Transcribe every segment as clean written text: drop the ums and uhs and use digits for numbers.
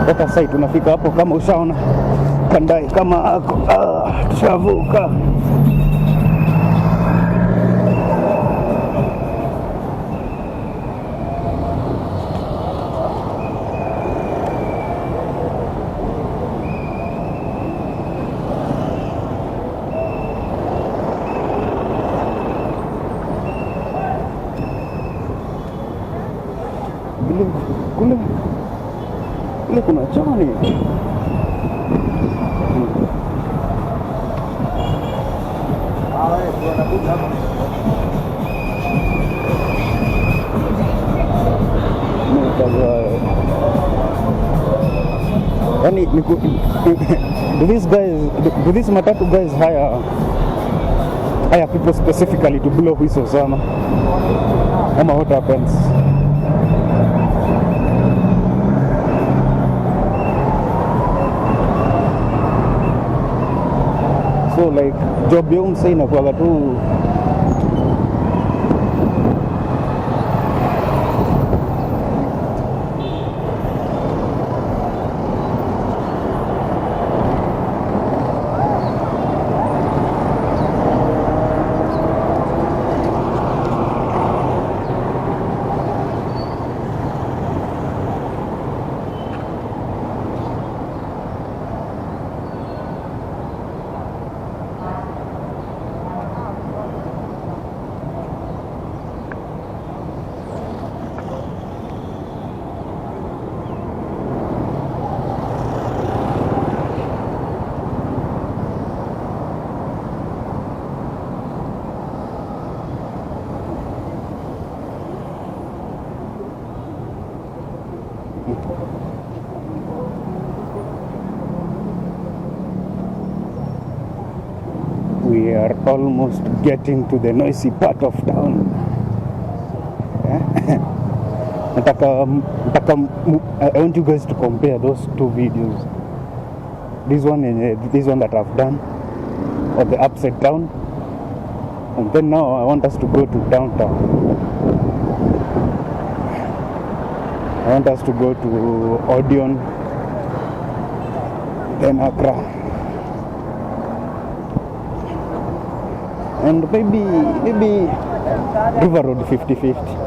Hata sasa tunafika hapo, kama ushaona Kandai kama ako tushavuka. Kule kuna chani. Yani do these matatu guys hire people specifically to blow whistles sana? Ama what happens? So like job ya msee inakuwa tu we are almost getting to the noisy part of town. I want you guys to compare those two videos. This one that I've done of the upside down, and then now I want us to go to downtown. I want us to go to Odeon, then Accra, and maybe River Road 50-50.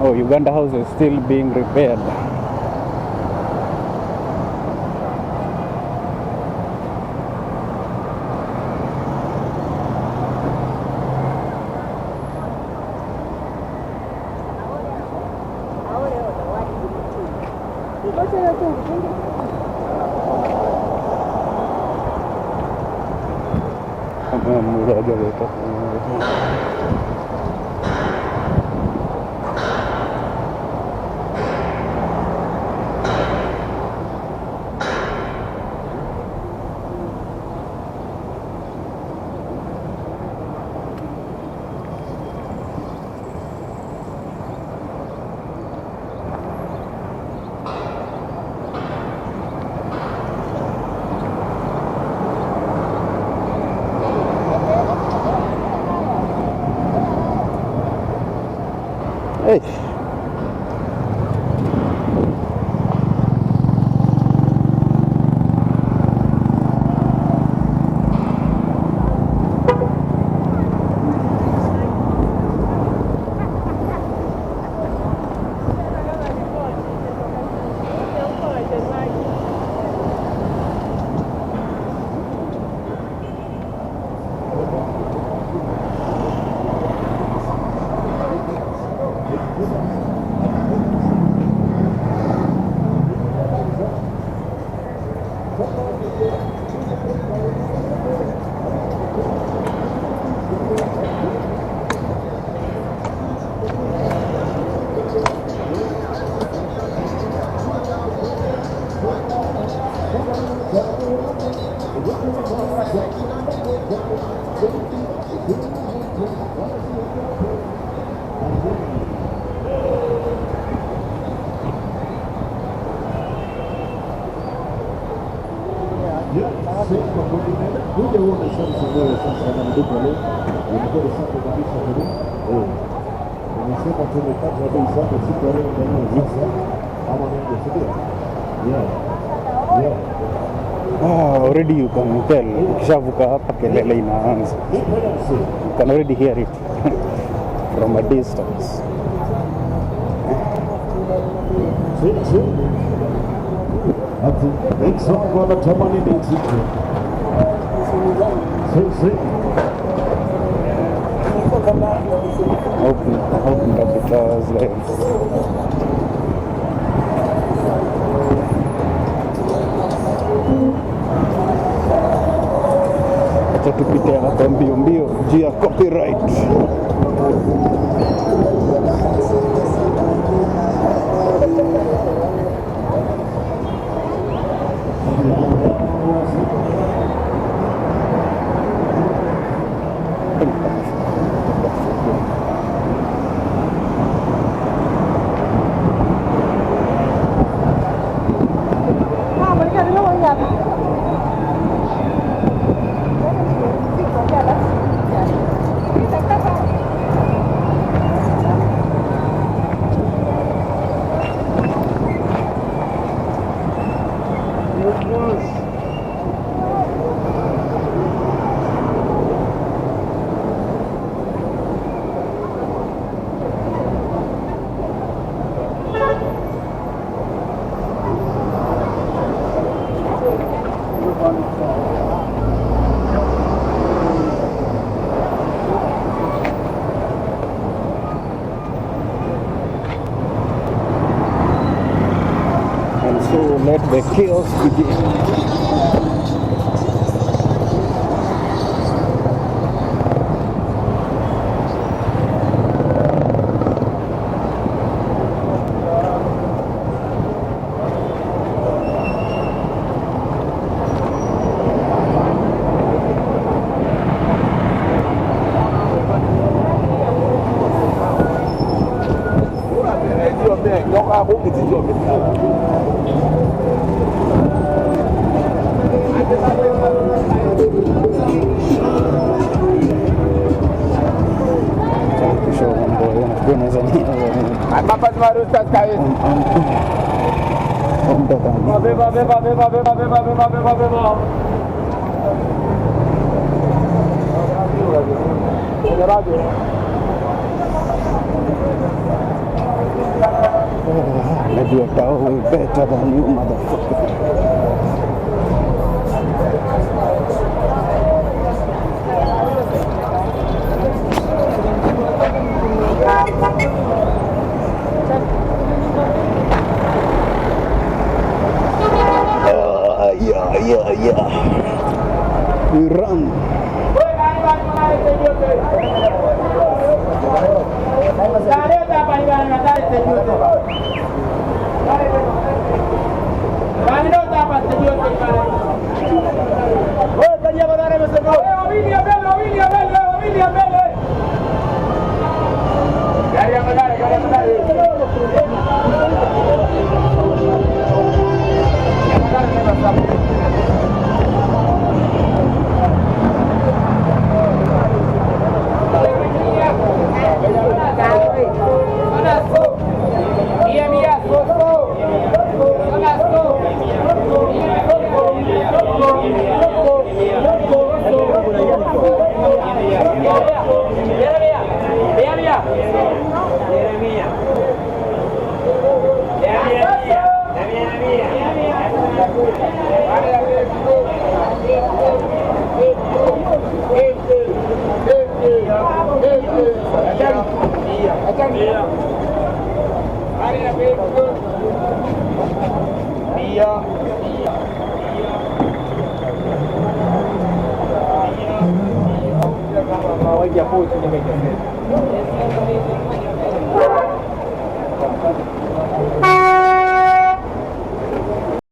Oh, Uganda House is still being repaired. Kuja uone sasa wewe sasa na mduka leo. Unakuwa safi kabisa hili. Nimesema tumepata bei safi siku leo ndio sasa. Ama ndio sio? Yeah. Already you can tell. Ukishavuka hapa kelele inaanza. You can already hear it from a distance. Ati exo wanatamani nzito. Open capitals lens. Acha tupite hapa mbio mbio juu ya copyright. So let the chaos begin. Najua tao way better than you, motherfucker. Yeah. We run. Ya